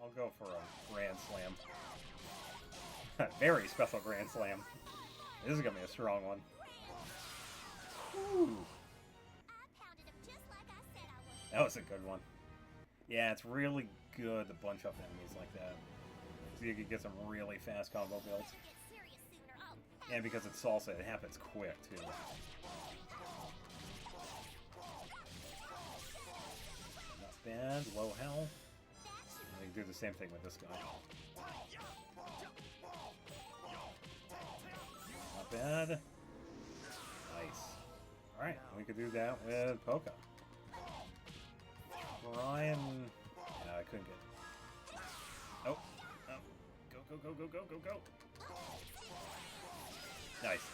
I'll go for a Grand Slam. Very special Grand Slam. This is gonna be a strong one. Ooh. That was a good one. Yeah, it's really good to bunch up enemies like that. So you can get some really fast combo builds. And because it's salsa, it happens quick, too. Not bad. Low health. And we can do the same thing with this guy. Not bad. Nice. Alright, we could do that with Polka. Ryan... No, I couldn't get... Oh. Oh. Go, go, go, go, go, go, go. Nice.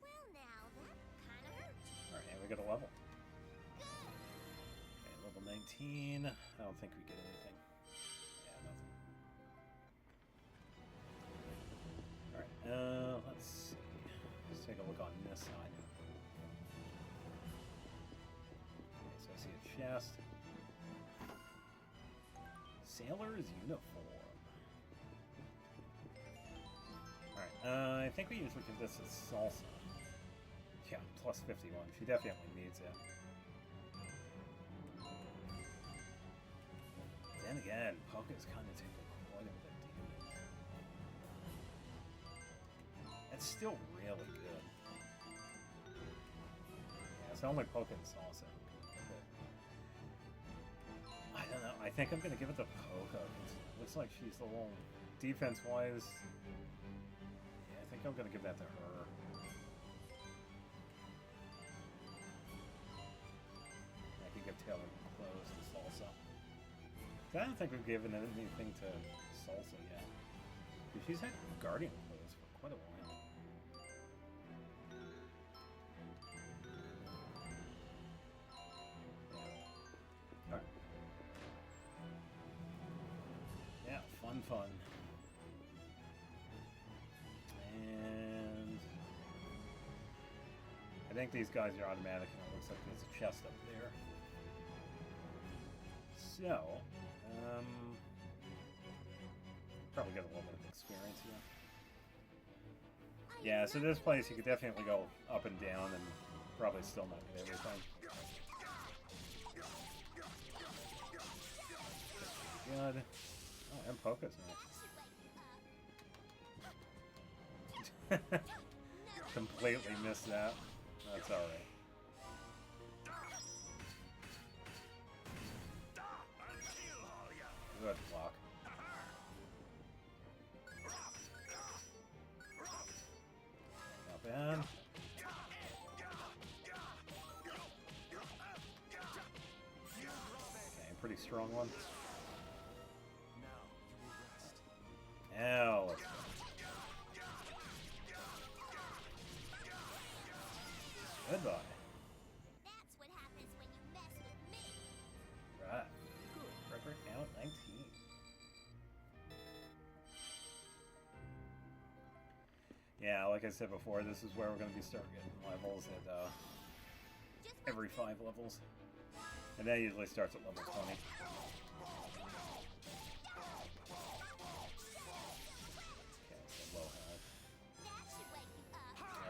Well, now that kind of hurt. Alright, and we got a level. Okay, level 19. I don't think we get anything. Yeah, nothing. Alright, let's see. Let's take a look on this side. Okay, so I see a chest. Sailor's uniform. Alright, I think we usually give this a salsa. Yeah, plus 51. She definitely needs it. Then again, Polka's kind of taking quite a bit of damage. That's still really good. Yeah, it's only Polka and salsa. I don't know. I think I'm going to give it to Polka. It looks like she's a little defense-wise. Yeah, I think I'm going to give that to her. I can give Taylor clothes to Salsa. I don't think we've given anything to Salsa yet. She's had Guardian clothes for quite a while. Alright. Yeah, fun. And I think these guys are automatic, and it looks like there's a chest up there. So, probably get a little bit of experience here. Yeah, so this place you could definitely go up and down and probably still not get everything. Good. Oh, and Polka's next. Completely missed that. That's alright. Good block. Not bad. Okay, pretty strong one. Now let's go. Goodbye. That's what happens when you mess with me. Right. Good. Record count 19. Yeah, like I said before, this is where we're going to be starting getting levels at every 5 levels. And that usually starts at level 20. Okay, so low health. That should wake you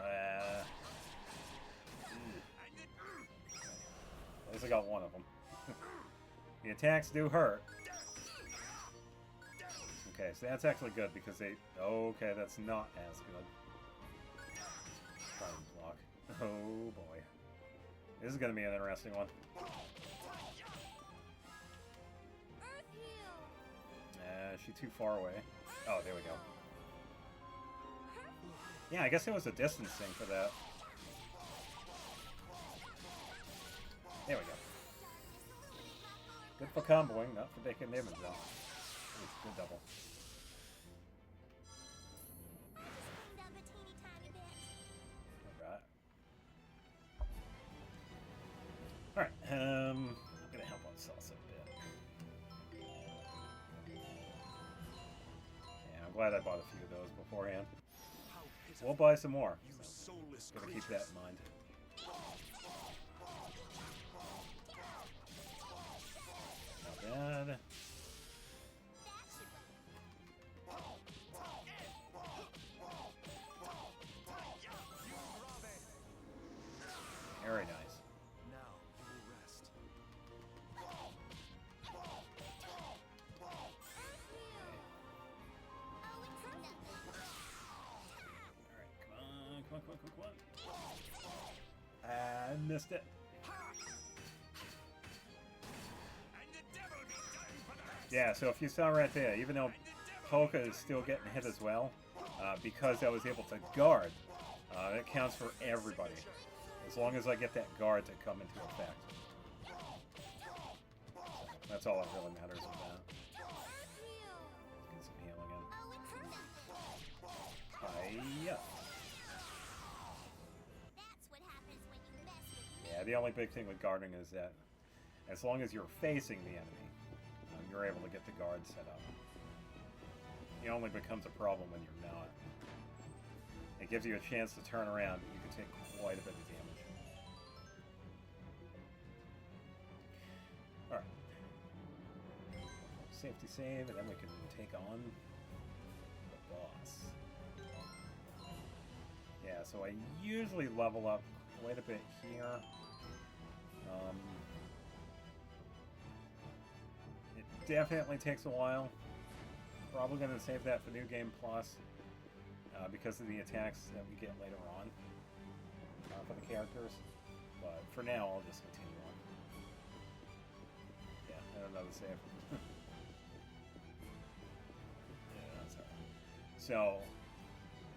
up. At least I got one of them. The attacks do hurt. Okay, so that's actually good because they... Okay, that's not as good. Try and block. Oh boy. This is going to be an interesting one. Is she too far away? Oh, there we go. Yeah, I guess it was a distance thing for that. There we go. Good for comboing, not for taking damage though. Ooh, good double. Alright. I'm gonna help on Salsa a bit. Yeah, I'm glad I bought a few of those beforehand. We'll buy some more. So gotta keep that in mind. Not bad. missed it. Yeah, so if you saw right there, even though Polka is still getting hit as well, because I was able to guard, that counts for everybody. As long as I get that guard to come into effect. That's all that really matters with that. Get some heal again. Hiya. Yeah, the only big thing with guarding is that as long as you're facing the enemy, you're able to get the guard set up. It only becomes a problem when you're not. It gives you a chance to turn around. You can take quite a bit of damage. Alright. Safety save, and then we can take on the boss. Yeah, so I usually level up quite a bit here. It definitely takes a while. Probably going to save that for New Game Plus because of the attacks that we get later on for the characters. But for now, I'll just continue on. Yeah, and another save. Yeah, that's alright. So,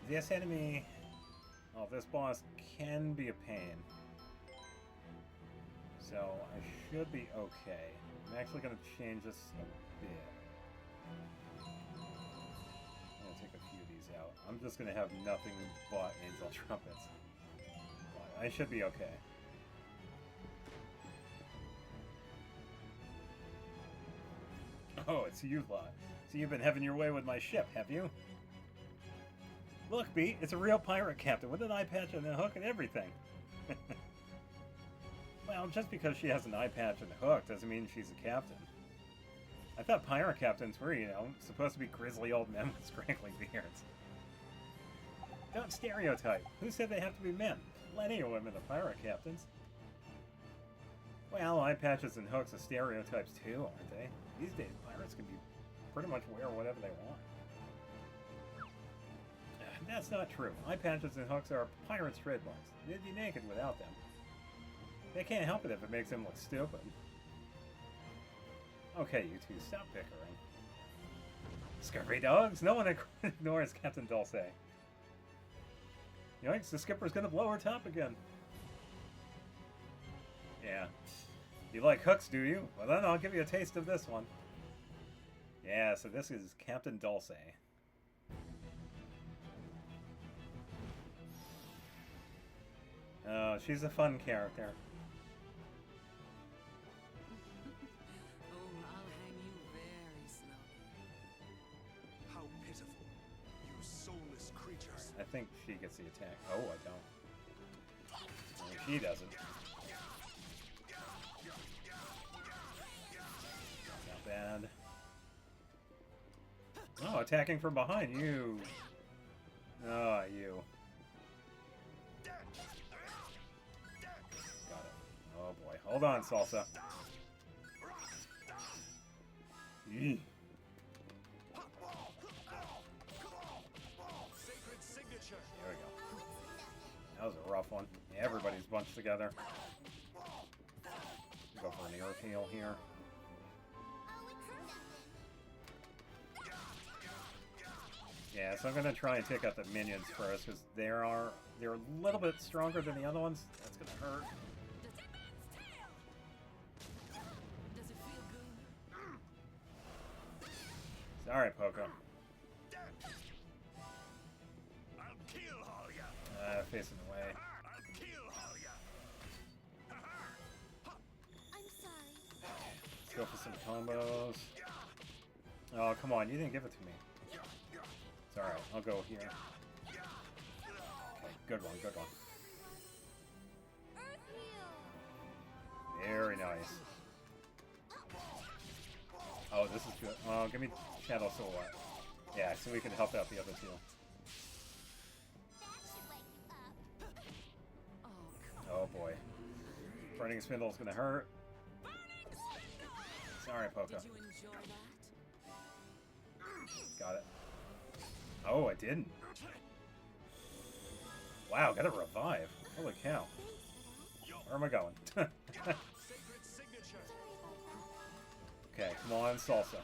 this enemy, well, this boss can be a pain. So, I should be okay. I'm actually going to change this a bit. I'm going to take a few of these out. I'm just going to have nothing but angel trumpets. But I should be okay. Oh, it's you lot. So you've been having your way with my ship, have you? Look, Beat, it's a real pirate captain with an eye patch and a hook and everything. Well, just because she has an eye patch and a hook doesn't mean she's a captain. I thought pirate captains were, you know, supposed to be grizzly old men with scraggly beards. Don't stereotype. Who said they have to be men? Plenty of women are pirate captains. Well, eye patches and hooks are stereotypes too, aren't they? These days, pirates can be pretty much wear whatever they want. That's not true. Eye patches and hooks are pirates' trademarks. They'd be naked without them. They can't help it if it makes them look stupid. Okay, you two, stop bickering. Scurvy dogs! No one ignores Captain Dulce. Yoinks, the skipper's gonna blow her top again. Yeah. You like hooks, do you? Well then I'll give you a taste of this one. Yeah, so this is Captain Dulce. Oh, she's a fun character. I think she gets the attack. Oh, I don't. No, she doesn't. Not bad. Oh, attacking from behind. You. Oh, you. Got it. Oh, boy. Hold on, Salsa. Yee. There we go. That was a rough one. Yeah, everybody's bunched together. Go for an ear peel here. Yeah, so I'm gonna try and take out the minions first because they're a little bit stronger than the other ones. That's gonna hurt. Sorry, Poco. Facing away. Let's go for some combos. Oh, come on, you didn't give it to me. It's alright, I'll go here. Okay, good one, good one. Very nice. Oh, this is good. Oh, give me Shadow Silhouette. Yeah, so we can help out the other two. Oh boy. Burning Spindle's gonna hurt. Sorry, Poco. Got it. Oh, I didn't. Wow, got a revive. Holy cow. Where am I going? Okay, come on, Salsa.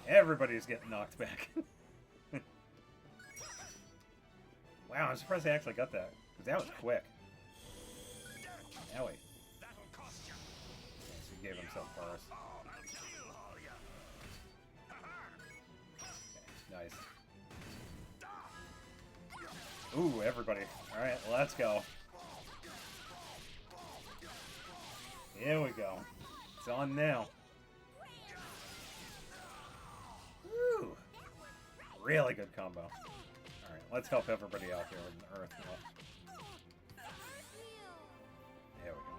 Everybody's getting knocked back. Wow, I'm surprised I actually got that. Because that was quick. Now wait. So he gave himself first. Okay, nice. Ooh, everybody. Alright, let's go. Here we go. It's on now. Woo! Really good combo. Alright, let's help everybody out here with an Earth Heal. There we go.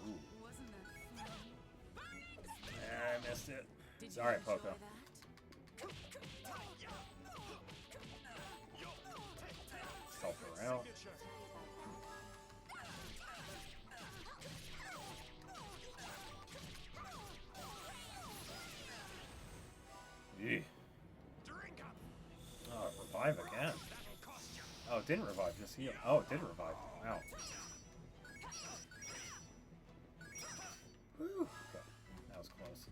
Ooh. I missed it. Sorry, Poco. Help her out. Eeh. Oh, revive again. Oh, it didn't revive, just heal. Oh, it did revive. Wow. Woo. Okay, that was close.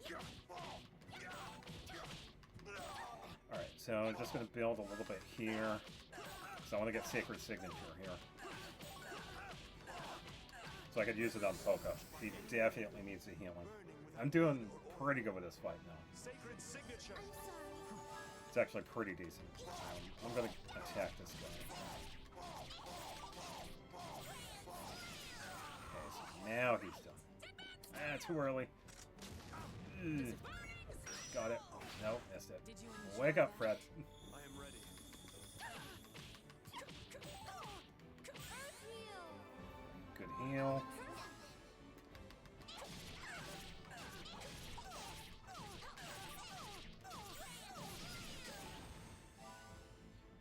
Alright, so I'm just going to build a little bit here. So I want to get Sacred Signature here. So I could use it on Poco. He definitely needs the healing. I'm doing pretty good with this fight now. It's actually pretty decent. I'm going to attack this guy. Okay, so now he's done. Ah, too early. Ugh. Got it. Nope, missed it. Wake up, Fred. I am ready. Good heal.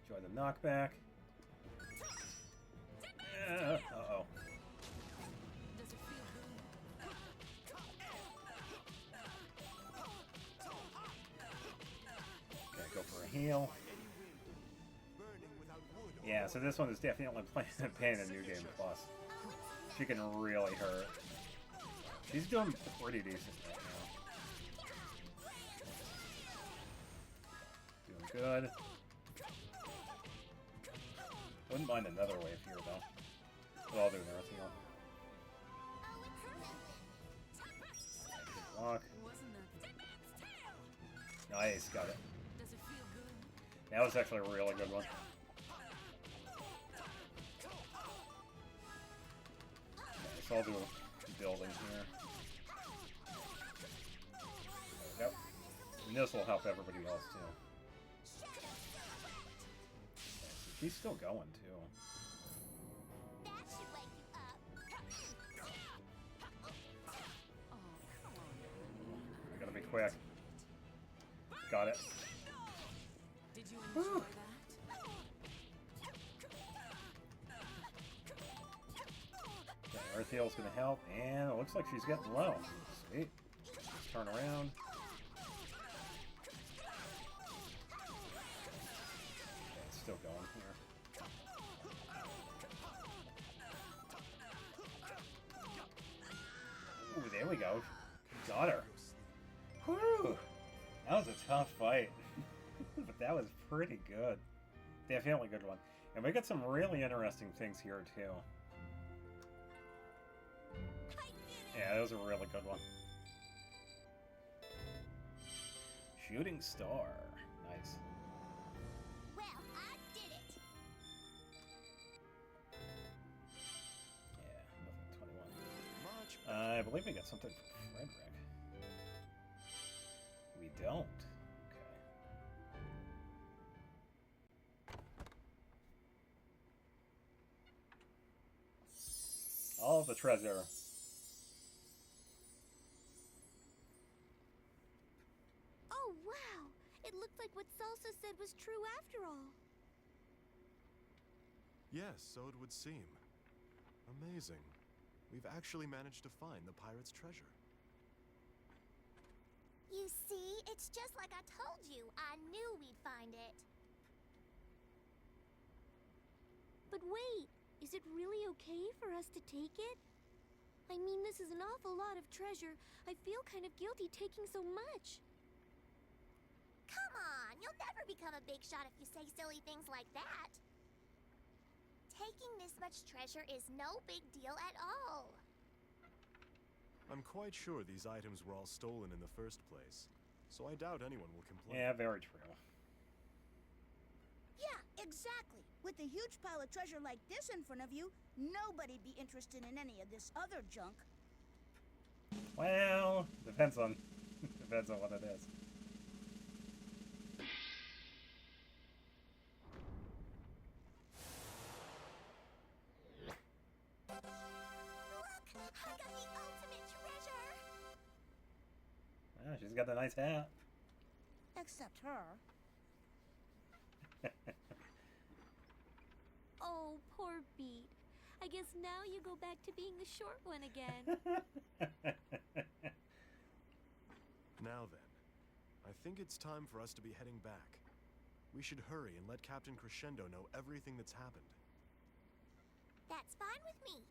Enjoy the knockback. Uh-oh. Okay, go for a heal. Yeah, so this one is definitely playing a New Game Plus. She can really hurt. She's doing pretty decent right now. Doing good. Wouldn't mind another wave here, though. But I'll do an Earth Heal. Good block. Nice, got it. That was actually a really good one. Okay, so I'll do a building here. There we go. And this will help everybody else, too. She's still going, too. That should wake you up. I gotta be quick. Got it. Woo. Okay, Earth Heal's gonna help, and it looks like she's getting low. Sweet. Let's turn around. Okay, it's still going here. Ooh, there we go. Got her. Whew! That was a tough fight. But that was pretty good. Definitely a good one. And we got some really interesting things here, too. Yeah, that was a really good one. Shooting Star. Nice. Well, I did it. Yeah, nothing 21. Much I believe we got something from Frederick. We don't. Okay. All the treasure. Oh, wow. It looked like what Salsa said was true after all. Yes, so it would seem. Amazing. We've actually managed to find the pirate's treasure. You see, it's just like I told you. I knew we'd find it. But wait, is it really okay for us to take it? I mean, this is an awful lot of treasure. I feel kind of guilty taking so much. Come on, you'll never become a big shot if you say silly things like that. Taking this much treasure is no big deal at all. I'm quite sure these items were all stolen in the first place, so I doubt anyone will complain. Yeah, very true. Yeah, exactly. With a huge pile of treasure like this in front of you, nobody'd be interested in any of this other junk. Well, depends on depends on what it is. Look, I got the ultimate treasure. Ah, she's got a nice hat. Except her. Oh, poor Beat. I guess now you go back to being the short one again. Now then, I think it's time for us to be heading back. We should hurry and let Captain Crescendo know everything that's happened. That's fine with me.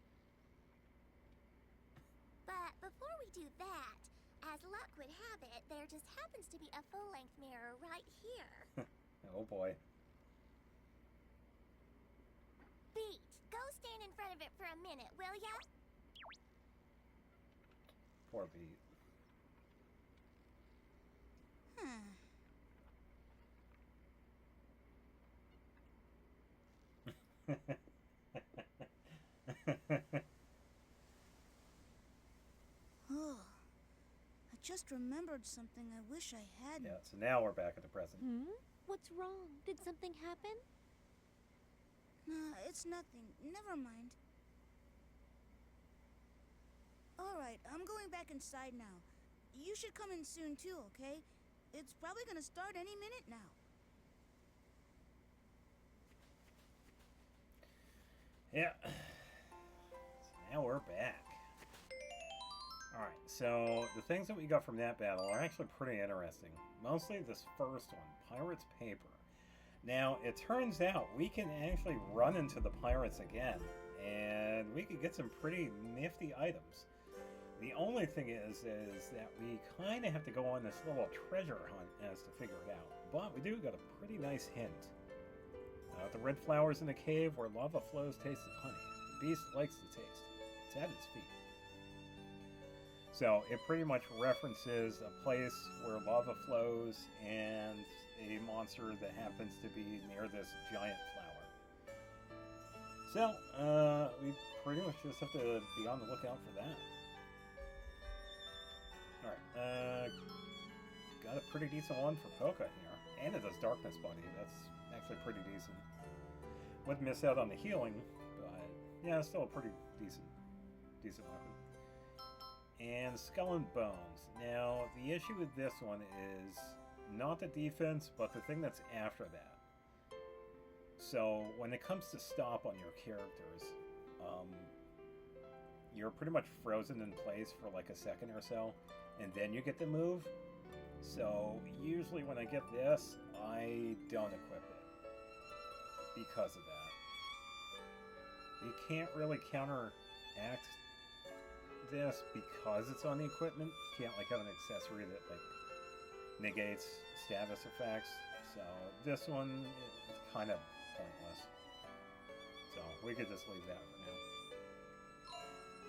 But before we do that, as luck would have it, there just happens to be a full-length mirror right here. Oh boy. Beat, go stand in front of it for a minute, will ya? Poor Beat. Oh, I just remembered something I wish I hadn't. Yeah, so now we're back at the present. What's wrong? Did something happen? Nah, it's nothing. Never mind. Alright, I'm going back inside now. You should come in soon too, okay? It's probably gonna start any minute now. Yeah. So now we're back. Alright, so the things that we got from that battle are actually pretty interesting. Mostly this first one, Pirate's Paper. Now, it turns out we can actually run into the pirates again, and we could get some pretty nifty items. The only thing is that we kind of have to go on this little treasure hunt as to figure it out. But we do got a pretty nice hint. The red flowers in the cave where lava flows taste of honey. The beast likes the taste. It's at its feet. So it pretty much references a place where lava flows and a monster that happens to be near this giant flower. So, we pretty much just have to be on the lookout for that. Alright, got a pretty decent one for Poca here. And it does Darkness Buddy. That's actually pretty decent. Would miss out on the healing, but yeah, it's still a pretty decent weapon. And Skull and Bones. Now, the issue with this one is not the defense, but the thing that's after that. So, when it comes to stop on your characters, you're pretty much frozen in place for like a second or so, and then you get to move. So, usually when I get this, I don't equip it because of that. You can't really counteract this because it's on the equipment. You can't like have an accessory that like negates status effects. So this one is kind of pointless. So we could just leave that for now.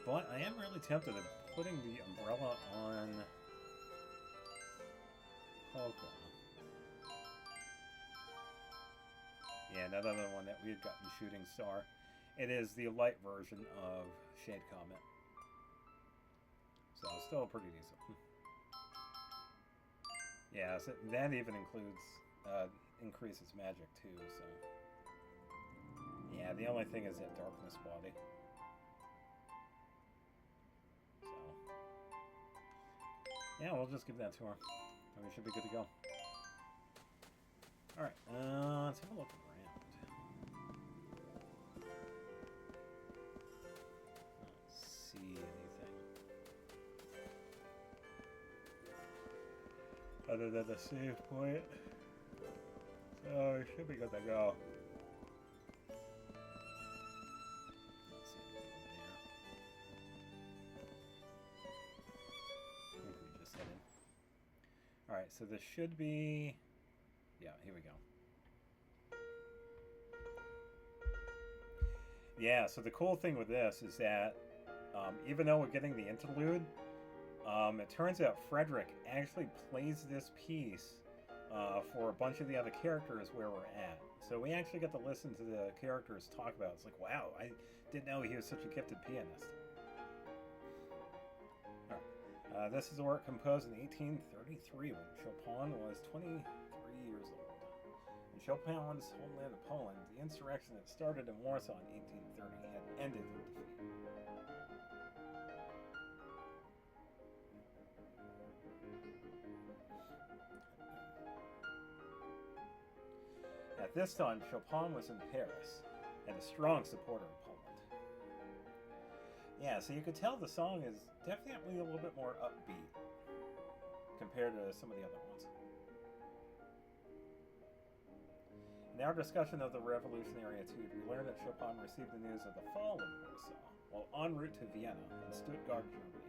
But I am really tempted at putting the umbrella on Poca. Yeah, that other one that we had gotten, Shooting Star. It is the light version of Shade Comet. So, still pretty decent. Yeah, so that even includes, increases magic too, so. Yeah, the only thing is that Darkness Body. So. Yeah, we'll just give that to her. And we should be good to go. Alright, let's have a look around. See anything other than the save point, so it should be good to go. Alright, so this should be... Yeah, here we go. Yeah, so the cool thing with this is that even though we're getting the interlude, it turns out Frederick actually plays this piece for a bunch of the other characters where we're at. So we actually get to listen to the characters talk about it. It's like, wow, I didn't know he was such a gifted pianist. Right. This is a work composed in 1833 when Chopin was 23 years old. In Chopin's homeland of Poland, the insurrection that started in Warsaw in 1830 had ended in defeat. At this time, Chopin was in Paris and a strong supporter of Poland. Yeah, so you could tell the song is definitely a little bit more upbeat compared to some of the other ones. In our discussion of the Revolutionary Etude, we learned that Chopin received the news of the fall of Warsaw while en route to Vienna and Stuttgart, Germany.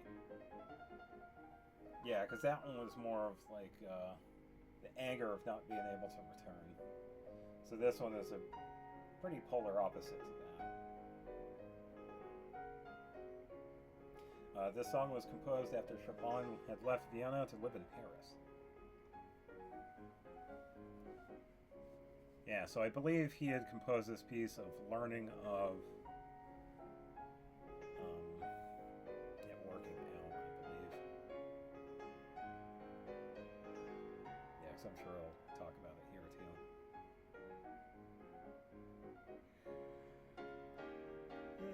Yeah, because that one was more of like the anger of not being able to return. So this one is a pretty polar opposite to that. This song was composed after Chopin had left Vienna to live in Paris. Yeah, so I believe he had composed this piece of learning of working out, I believe. Yeah, because I'm sure I'll talk about it here too.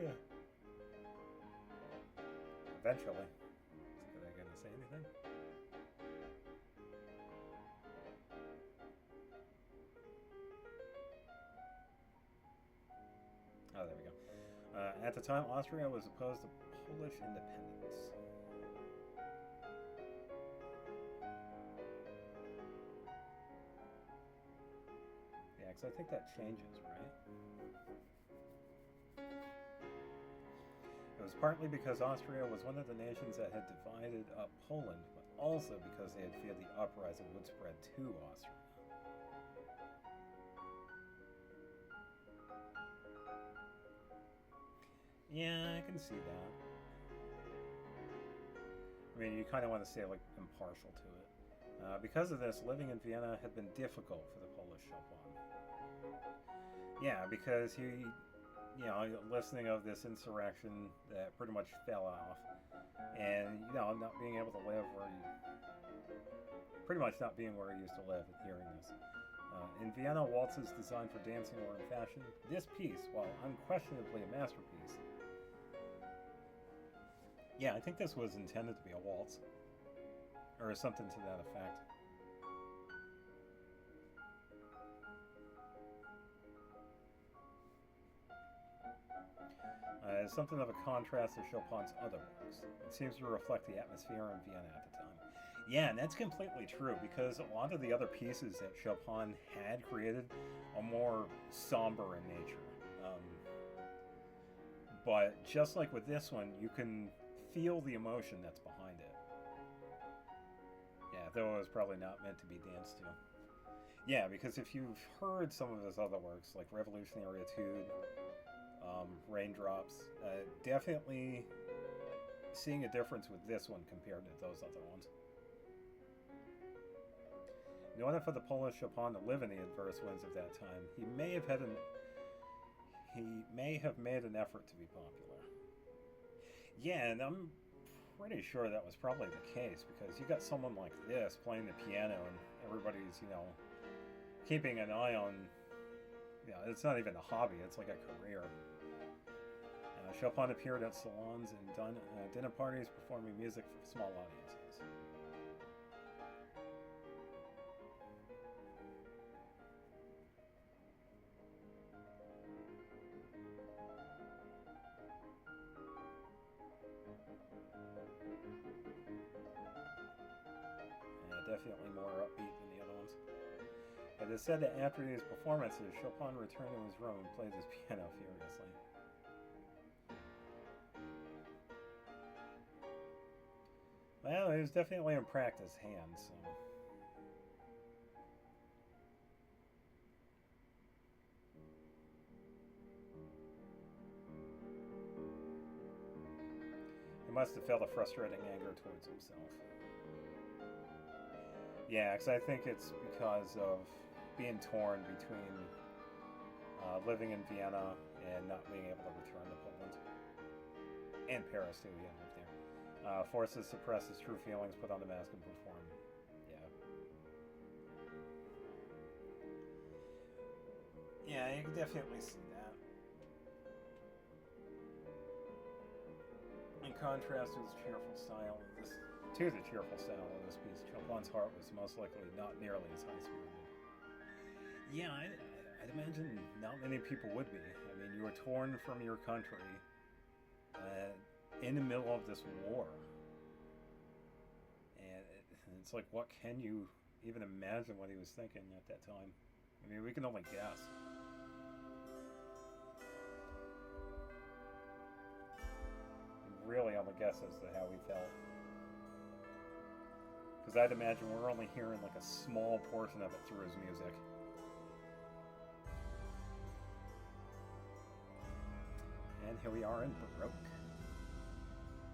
Yeah. Eventually. Is I gonna say anything? Oh, there we go. At the time, Austria was opposed to Polish independence. Yeah, because I think that changes, right? It was partly because Austria was one of the nations that had divided up Poland, but also because they had feared the uprising would spread to Austria. Yeah, I can see that. I mean, you kind of want to stay like impartial to it. Because of this, living in Vienna had been difficult for the Polish Chopin. Yeah, because he, listening of this insurrection that pretty much fell off, and not being able to live where pretty much not being where he used to live and hearing this. In Vienna, waltzes designed for dancing were in fashion. This piece, while unquestionably a masterpiece, yeah, I think this was intended to be a waltz, or something to that effect. It's something of a contrast to Chopin's other works. It seems to reflect the atmosphere in Vienna at the time. Yeah, and that's completely true, because a lot of the other pieces that Chopin had created are more somber in nature. But just like with this one, you can feel the emotion that's behind it. Yeah, though it was probably not meant to be danced to. Yeah, because if you've heard some of his other works, like Revolutionary Etude, Raindrops, definitely seeing a difference with this one compared to those other ones. In order for the Polish Chopin to live in the adverse winds of that time, he may have made an effort to be popular. Yeah, and I'm pretty sure that was probably the case, because you got someone like this playing the piano and everybody's, keeping an eye on, it's not even a hobby, it's like a career. Chopin appeared at salons and dinner parties performing music for small audiences. Definitely more upbeat than the other ones. It is said that after these performances, Chopin returned to his room and played his piano furiously. Well, he was definitely in practice hands, so He must have felt a frustrating anger towards himself. Yeah, because I think it's because of being torn between living in Vienna and not being able to return to Poland. And Paris, too, he lived there. Forced to suppress his true feelings, put on the mask, and perform. Yeah, you can definitely see that. In contrast to the cheerful style of this piece, Chopin's heart was most likely not nearly as high-spirited. Yeah, I'd imagine not many people would be. I mean, you were torn from your country in the middle of this war. And it's like, what can you even imagine what he was thinking at that time? I mean, we can only guess. Really only guess as to how he felt. Because I'd imagine we're only hearing like a small portion of it through his music. And here we are in Baroque.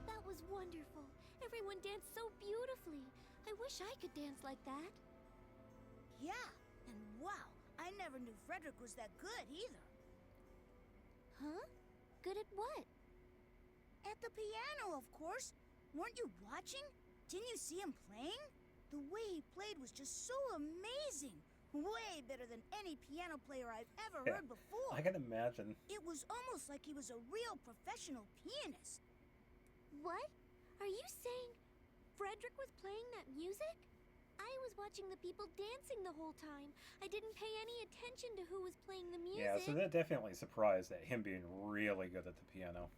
That was wonderful. Everyone danced so beautifully. I wish I could dance like that. Yeah, and wow, I never knew Frederick was that good either. Huh? Good at what? At the piano, of course. Weren't you watching? Didn't you see him playing? The way he played was just so amazing. Way better than any piano player I've ever heard before. I can imagine. It was almost like he was a real professional pianist. What? Are you saying Frederick was playing that music? I was watching the people dancing the whole time. I didn't pay any attention to who was playing the music. Yeah, so that definitely surprised at him being really good at the piano.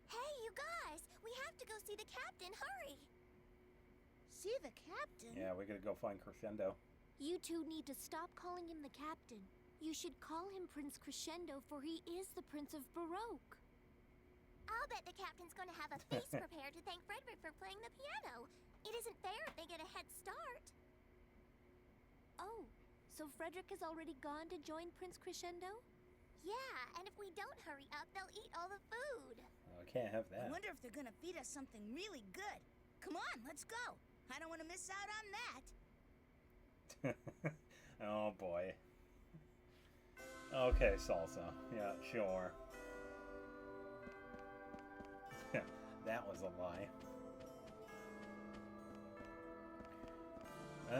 Hey, you guys! We have to go see the captain. Hurry! See the captain? Yeah, we gotta go find Crescendo. You two need to stop calling him the captain. You should call him Prince Crescendo, for he is the Prince of Baroque. I'll bet the captain's going to have a feast prepared to thank Frederick for playing the piano. It isn't fair if they get a head start. Oh, so Frederick has already gone to join Prince Crescendo? Yeah, and if we don't hurry up, they'll eat all the food. Oh, I can't have I that. wonder if they're gonna feed us something really good. Come on, let's go. I don't want to miss out on that. Oh boy. Okay, salsa. Yeah, sure. That was a lie. A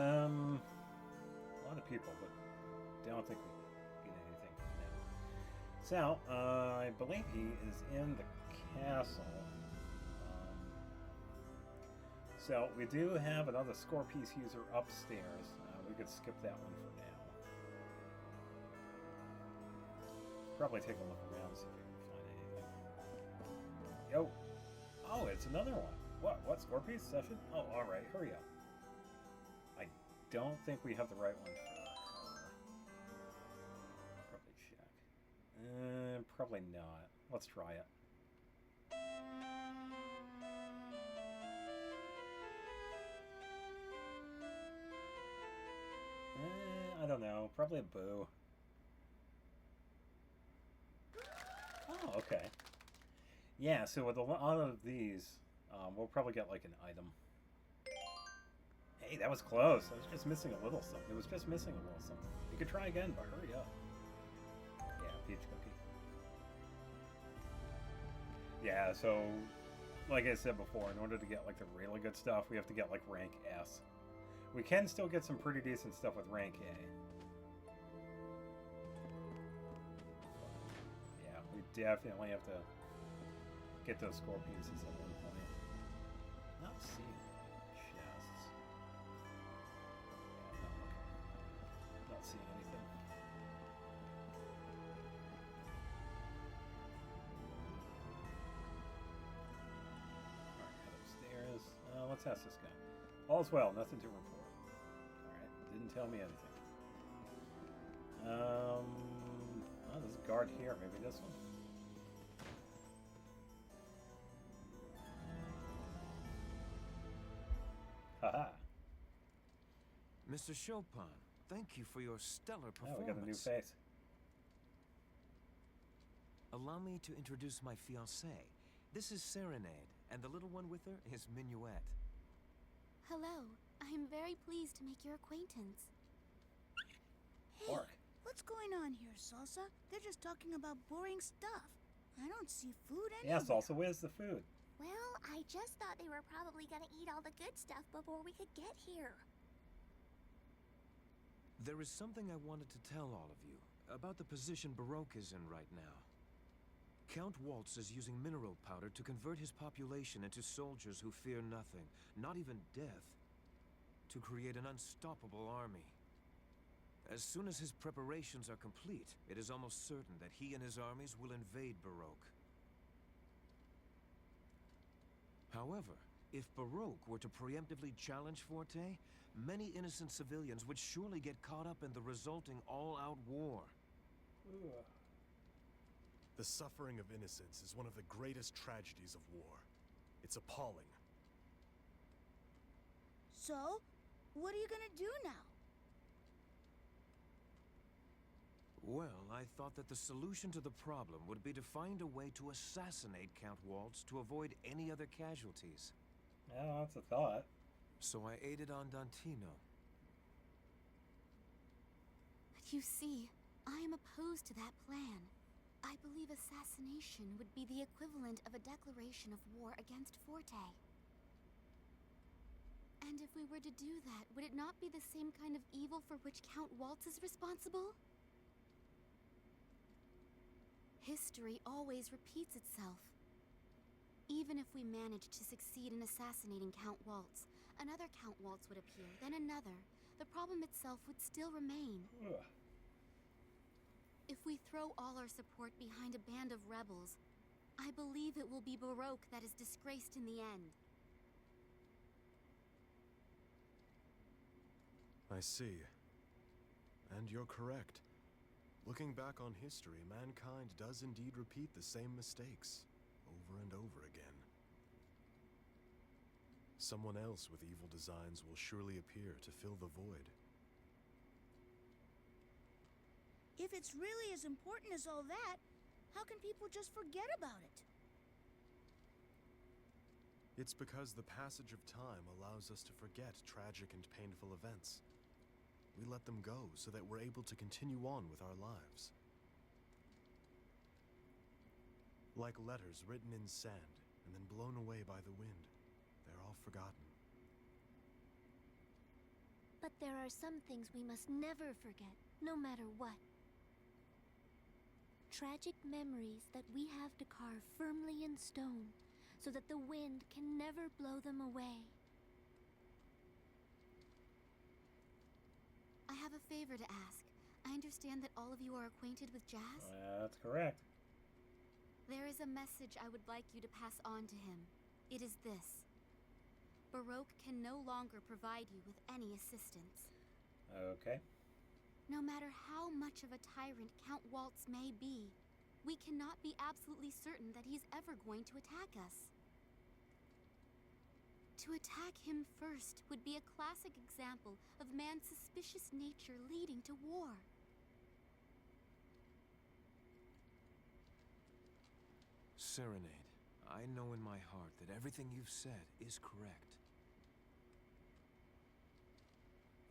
lot of people, but don't think we get anything from them. So, I believe he is in the castle. So, we do have another score piece user upstairs. We could skip that one for now. Probably take a look around, see if we can find anything. Yo! Oh, it's another one. What? Score piece session? Oh, alright, hurry up. I don't think we have the right one for her. Probably check. Probably not. Let's try it. I don't know. Probably a boo. Oh, okay. Yeah, so with a lot of these, we'll probably get like an item. Hey, that was close. I was just missing a little something. It was just missing a little something. You could try again, but hurry up. Yeah, peach cookie. Yeah, so, like I said before, in order to get like the really good stuff, we have to get like rank S. We can still get some pretty decent stuff with rank A. Yeah, we definitely have to get those score pieces at one point. Not seeing chests. Yeah, not seeing anything. Alright, head upstairs. Let's ask this guy. All's well, nothing to report. Alright, didn't tell me anything. Oh, there's a guard here. Maybe this one? Haha. Mr. Chopin, thank you for your stellar Oh, performance. we got a new face. Allow me to introduce my fiancée. This is Serenade, And the little one with her is Minuet. Hello. I'm very pleased to make your acquaintance. Hey, Bark. what's going on here, Salsa? They're just talking about boring stuff. I don't see food Yeah, anywhere. Salsa, where's the food? Well, I just thought they were probably gonna eat all the good stuff before we could get here. There is something I wanted to tell all of you about the position Baroque is in right now. Count Waltz is using mineral powder to convert his population into soldiers who fear nothing, not even death, to create an unstoppable army. As soon as his preparations are complete, it is almost certain that he and his armies will invade Baroque. However, if Baroque were to preemptively challenge Forte, many innocent civilians would surely get caught up in the resulting all-out war. The suffering of innocents is one of the greatest tragedies of war. It's appalling. So, what are you gonna do now? Well, I thought that the solution to the problem would be to find a way to assassinate Count Waltz to avoid any other casualties. Yeah, that's a thought. So I aided Andantino. But you see, I am opposed to that plan. I believe assassination would be the equivalent of a declaration of war against Forte. And if we were to do that, would it not be the same kind of evil for which Count Waltz is responsible? History always repeats itself. Even if we managed to succeed in assassinating Count Waltz, another Count Waltz would appear, then another. The problem itself would still remain. Ugh. If we throw all our support behind a band of rebels, I believe it will be Baroque that is disgraced in the end. I see. And you're correct. Looking back on history, mankind does indeed repeat the same mistakes, over and over again. Someone else with evil designs will surely appear to fill the void. If it's really as important as all that, how can people just forget about it? It's because the passage of time allows us to forget tragic and painful events. We let them go so that we're able to continue on with our lives. Like letters written in sand and then blown away by the wind. They're all forgotten. But there are some things we must never forget, no matter what. Tragic memories that we have to carve firmly in stone, so that the wind can never blow them away. I have a favor to ask. I understand that all of you are acquainted with Jazz. That's correct. There is a message I would like you to pass on to him. It is this. Baroque can no longer provide you with any assistance. Okay. No matter how much of a tyrant Count Waltz may be, we cannot be absolutely certain that he's ever going to attack us. To attack him first would be a classic example of man's suspicious nature leading to war. Serenade, I know in my heart that everything you've said is correct.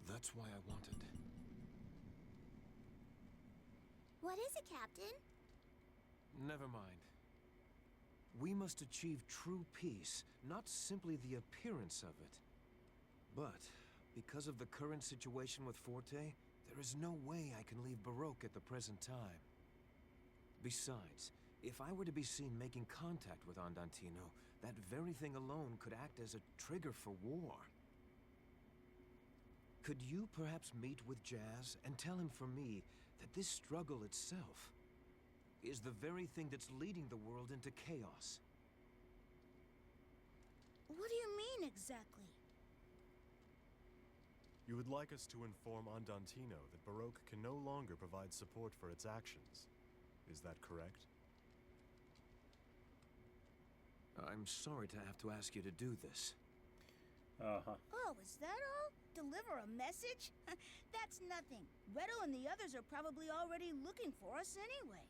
That's why I wanted. What is it, Captain? Never mind. We must achieve true peace, not simply the appearance of it. But, because of the current situation with Forte, there is no way I can leave Baroque at the present time. Besides, if I were to be seen making contact with Andantino, that very thing alone could act as a trigger for war. Could you perhaps meet with Jazz and tell him for me that this struggle itself is the very thing that's leading the world into chaos? What do you mean exactly? You would like us to inform Andantino that Baroque can no longer provide support for its actions. Is that correct? I'm sorry to have to ask you to do this. Uh-huh. Oh, is that all? Deliver a message? That's nothing. Redo and the others are probably already looking for us anyway.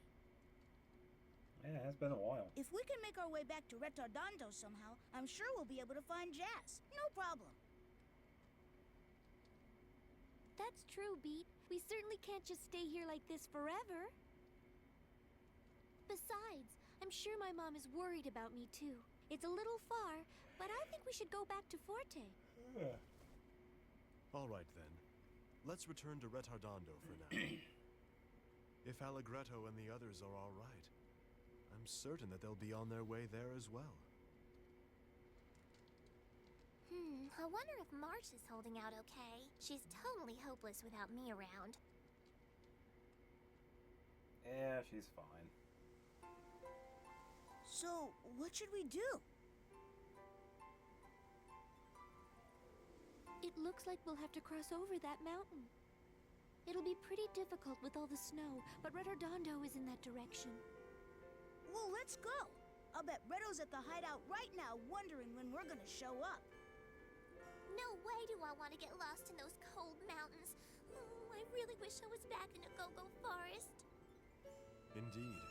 Yeah, it has been a while. If we can make our way back to Retardando somehow, I'm sure we'll be able to find Jazz. No problem. That's true, Beat. We certainly can't just stay here like this forever. Besides, I'm sure my mom is worried about me too. It's a little far, but I think we should go back to Forte. Yeah. All right, then. Let's return to Retardando for now. If Allegretto and the others are all right, I'm certain that they'll be on their way there as well. I wonder if March is holding out okay. She's totally hopeless without me around. Yeah, she's fine. So, what should we do? It looks like we'll have to cross over that mountain. It'll be pretty difficult with all the snow, but Retardando is in that direction. Well, let's go. I'll bet Retto's at the hideout right now wondering when we're gonna show up. No way do I want to get lost in those cold mountains. Oh, I really wish I was back in a go-go forest. Indeed.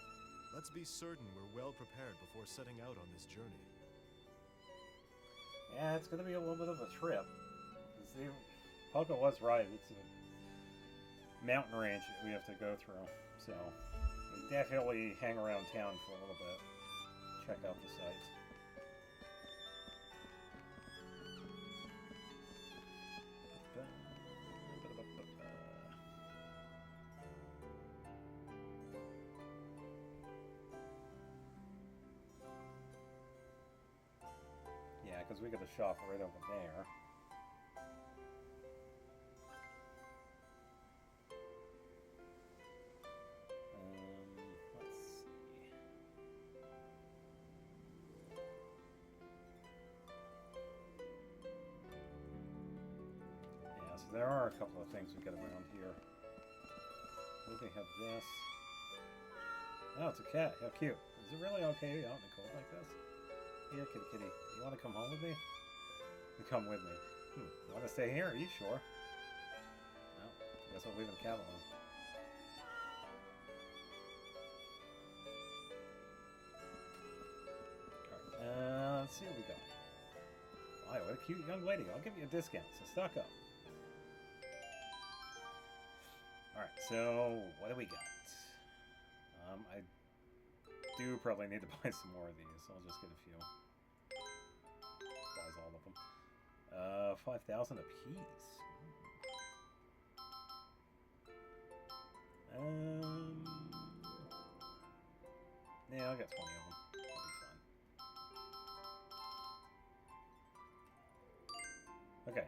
Let's be certain we're well prepared before setting out on this journey. Yeah, it's gonna be a little bit of a trip. See, Poco was right. It's a mountain range that we have to go through. So, we definitely hang around town for a little bit. Check out the sights. Yeah, because we got a shop right over there. Let's see. Yeah, so there are a couple of things we get around here. Maybe they have this. Oh, it's a cat. How cute. Is it really okay out in the cold like this? Here, kitty kitty. You want to come home with me? You come with me. You want to stay here? Are you sure? No. Guess I'll leave the cat alone. Alright, let's see what we got. Wow, what a cute young lady. I'll give you a discount, so stock up. Alright, so what do we got? I do probably need to buy some more of these, so I'll just get a few. Buys all of them. 5,000 apiece. Yeah, I'll get 20 of them. That'll be fun. Okay,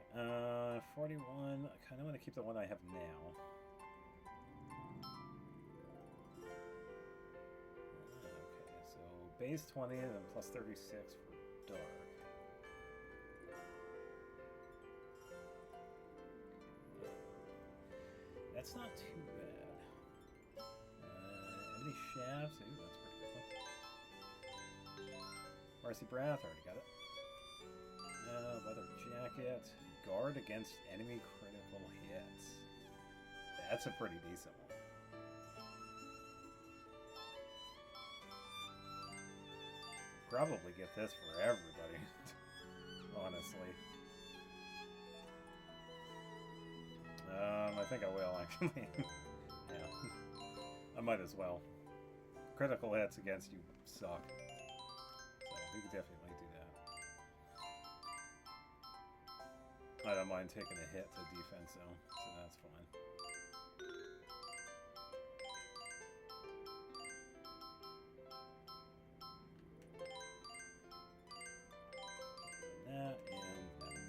41. I kind of want to keep the one I have now. Okay, so base 20 and then plus 36 for dark. That's not too bad. Ebony shafts. Ooh, that's pretty cool. Marcy Breath, already got it. Leather jacket. Guard against enemy critical hits. That's a pretty decent one. Probably get this for everybody. Honestly. I think I will, actually. Yeah. I might as well. Critical hits against you suck. So, we could definitely do that. I don't mind taking a hit to defense, though, so that's fine. That and that.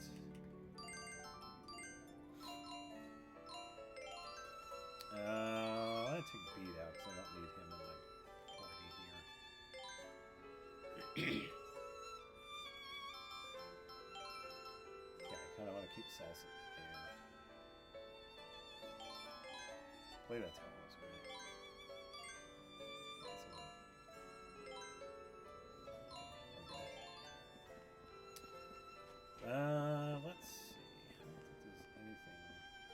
I'll take Beat out because I don't need him in my party here. Yeah, I kind of want to keep Salsa there. Play that time was right. Let's see. I don't think there's anything.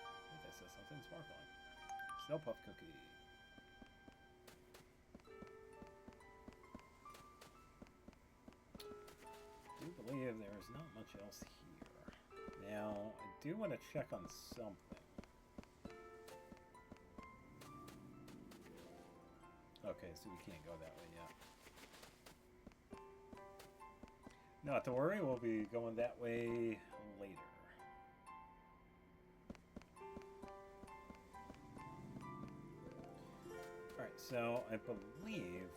I think I said something sparkling. Snow Puff Cookie. believe there's not much else here. Now, I do want to check on something. Okay, so we can't go that way yet. Not to worry, we'll be going that way later. Alright, so I believe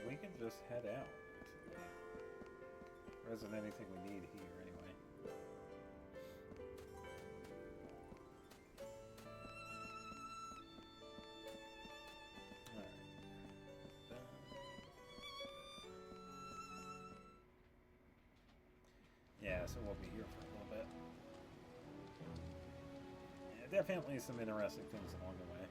we can just head out, actually. There isn't anything we need here, anyway. Alright. Yeah, so we'll be here for a little bit. Yeah, definitely some interesting things along the way.